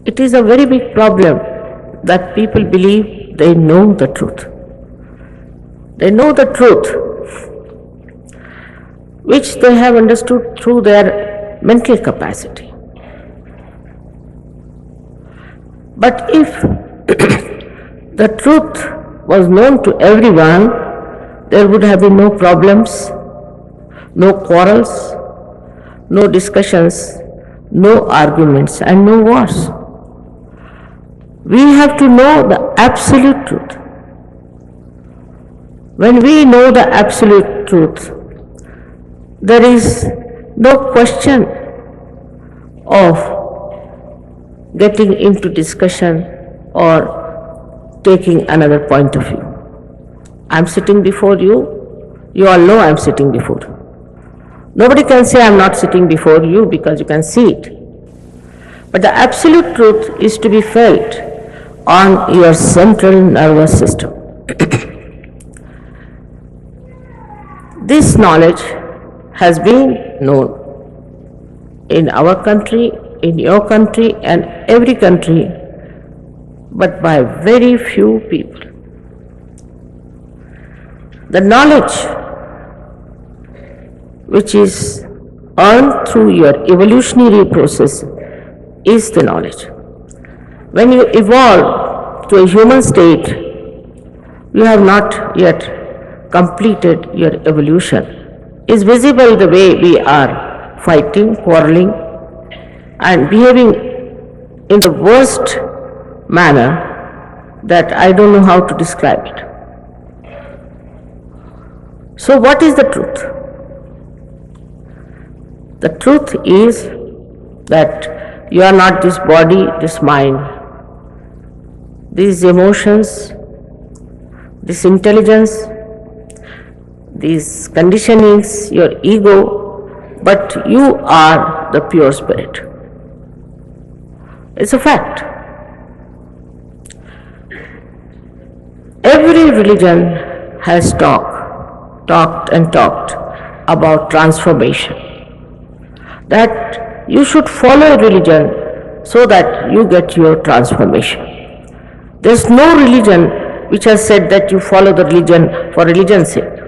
It is a very big problem that people believe they know the truth. They know the truth, which they have understood through their mental capacity. But if the truth was known to everyone, there would have been no problems, no quarrels, no discussions, no arguments, and no wars. We have to know the absolute truth. When we know the absolute truth, there is no question of getting into discussion or taking another point of view. I am sitting before you, you all know I am sitting before you. Nobody can say I am not sitting before you because you can see it. But the absolute truth is to be felt on your central nervous system. This knowledge has been known in our country, in your country, and every country, but by very few people. The knowledge which is earned through your evolutionary process is the knowledge. When you evolve to a human state, you have not yet completed your evolution. It's visible the way we are fighting, quarreling, and behaving in the worst manner that I don't know how to describe it. So what is the truth? The truth is that you are not this body, this mind, these emotions, this intelligence, these conditionings, your ego, but you are the pure spirit. It's a fact. Every religion has talked about transformation. That you should follow a religion so that you get your transformation. There's no religion which has said that you follow the religion for religion's sake.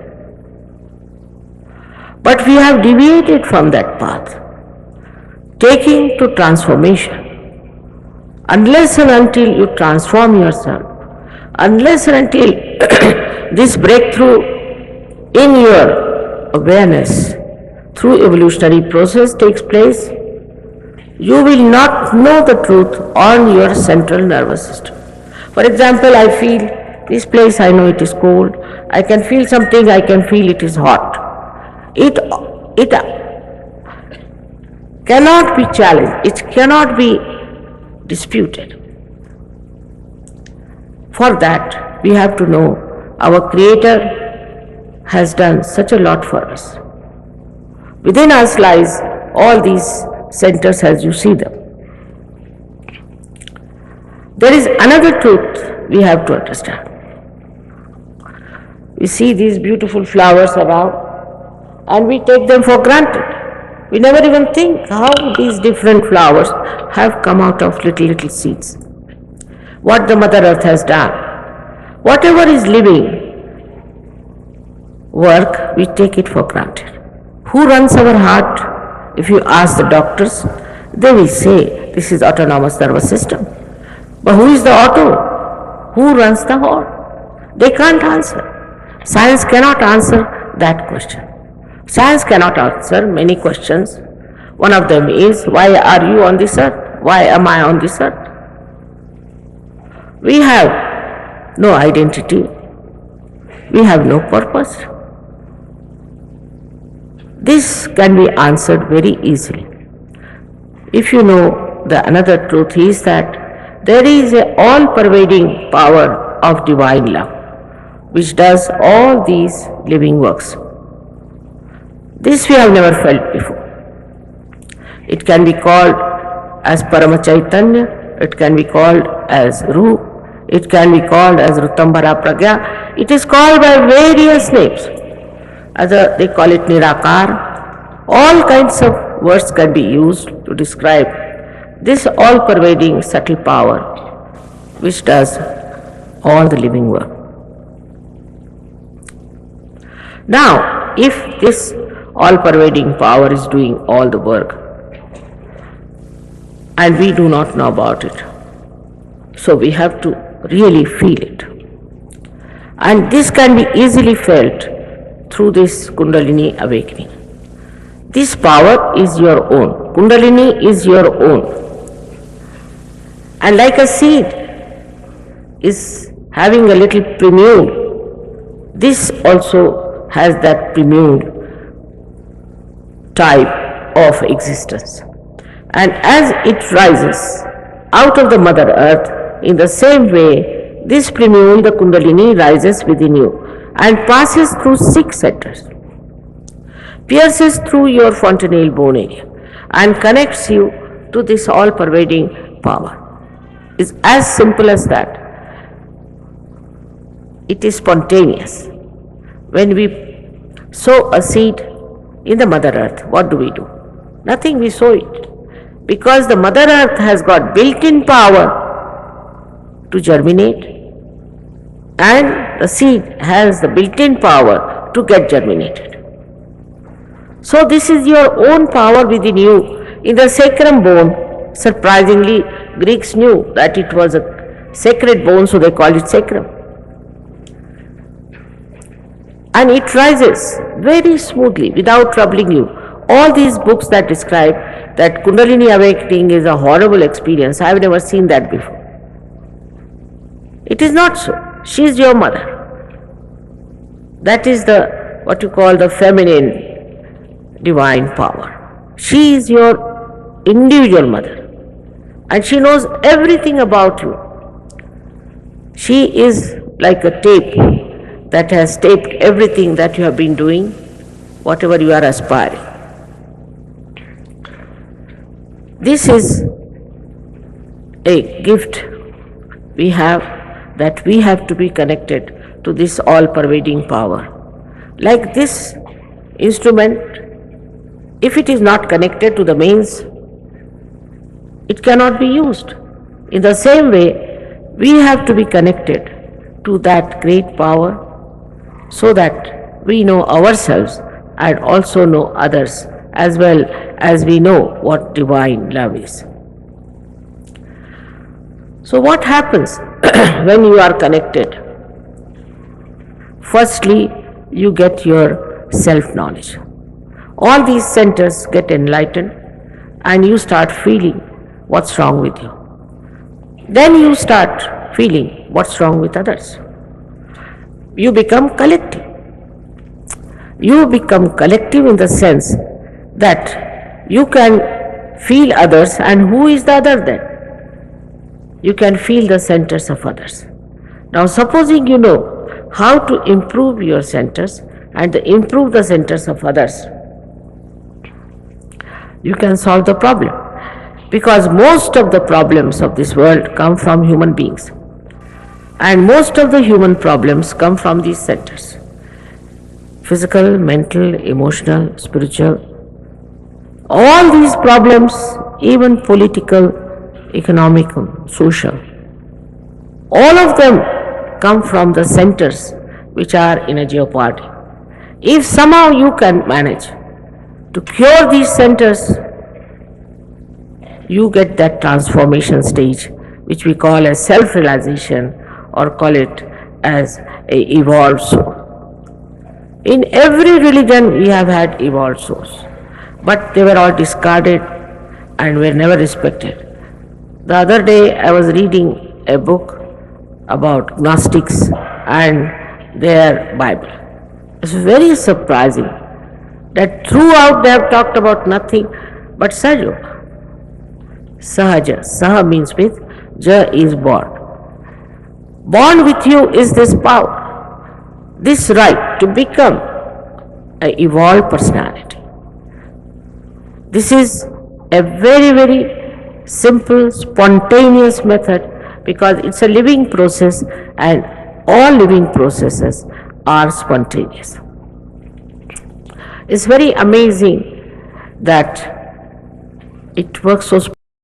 But we have deviated from that path, taking to transformation. Unless and until you transform yourself, unless and until this breakthrough in your awareness through evolutionary process takes place, you will not know the truth on your central nervous system. For example, I feel this place, I know it is cold. I can feel something, I can feel it is hot. It cannot be challenged, it cannot be disputed. For that, we have to know our Creator has done such a lot for us. Within us lies all these centers as you see them. There is another truth we have to understand. We see these beautiful flowers around and we take them for granted. We never even think how these different flowers have come out of little seeds. What the Mother Earth has done. Whatever is living work, we take it for granted. Who runs our heart? If you ask the doctors, they will say this is autonomous nervous system. But who is the auto? Who runs the heart? They can't answer. Science cannot answer that question. Science cannot answer many questions. One of them is, why are you on this earth? Why am I on this earth? We have no identity. We have no purpose. This can be answered very easily. If you know the another truth is that there is an all-pervading power of divine love which does all these living works. This we have never felt before. It can be called as Paramachaitanya, it can be called as Ruh, it can be called as Rutambara Pragya. It is called by various names. They call it Nirakar. All kinds of words can be used to describe this all-pervading subtle power which does all the living work. Now, if this all-pervading power is doing all the work and we do not know about it, so we have to really feel it. And this can be easily felt through this Kundalini awakening. This power is your own. Kundalini is your own. And like a seed is having a little prelude, this also has that prelude type of existence. And as it rises out of the Mother Earth, in the same way, this prelude, the Kundalini, rises within you and passes through 6 centers, pierces through your fontanelle bone area and connects you to this all-pervading power. It's as simple as that. It is spontaneous. When we sow a seed in the Mother Earth, what do? Nothing, we sow it. Because the Mother Earth has got built-in power to germinate, and the seed has the built-in power to get germinated. So this is your own power within you. In the sacrum bone, surprisingly, Greeks knew that it was a sacred bone, so they called it sacrum. And it rises very smoothly without troubling you. All these books that describe that Kundalini awakening is a horrible experience, I have never seen that before. It is not so. She is your mother. That is the, what you call the feminine divine power. She is your individual mother. And she knows everything about you. She is like a tape that has taped everything that you have been doing, whatever you are aspiring. This is a gift we have, that we have to be connected to this all-pervading power. Like this instrument, if it is not connected to the mains, it cannot be used. In the same way, we have to be connected to that great power so that we know ourselves and also know others, as well as we know what divine love is. So what happens when you are connected? Firstly, you get your self-knowledge. All these centers get enlightened and you start feeling what's wrong with you. Then you start feeling what's wrong with others. You become collective. You become collective in the sense that you can feel others, and who is the other then? You can feel the centers of others. Now supposing you know how to improve your centers and improve the centers of others, you can solve the problem. Because most of the problems of this world come from human beings. And most of the human problems come from these centers. Physical, mental, emotional, spiritual. All these problems, even political, economic, social, all of them come from the centers which are in a jeopardy. If somehow you can manage to cure these centers, you get that transformation stage which we call as self-realization, or call it as a evolved soul. In every religion we have had evolved souls, but they were all discarded and were never respected. The other day I was reading a book about Gnostics and their Bible. It's very surprising that throughout they have talked about nothing but Sahaja. Sahaja. Saha means with, Ja is born. Born with you is this power, this right to become an evolved personality. This is a very, very simple, spontaneous method, because it's a living process and all living processes are spontaneous. It's very amazing that it works so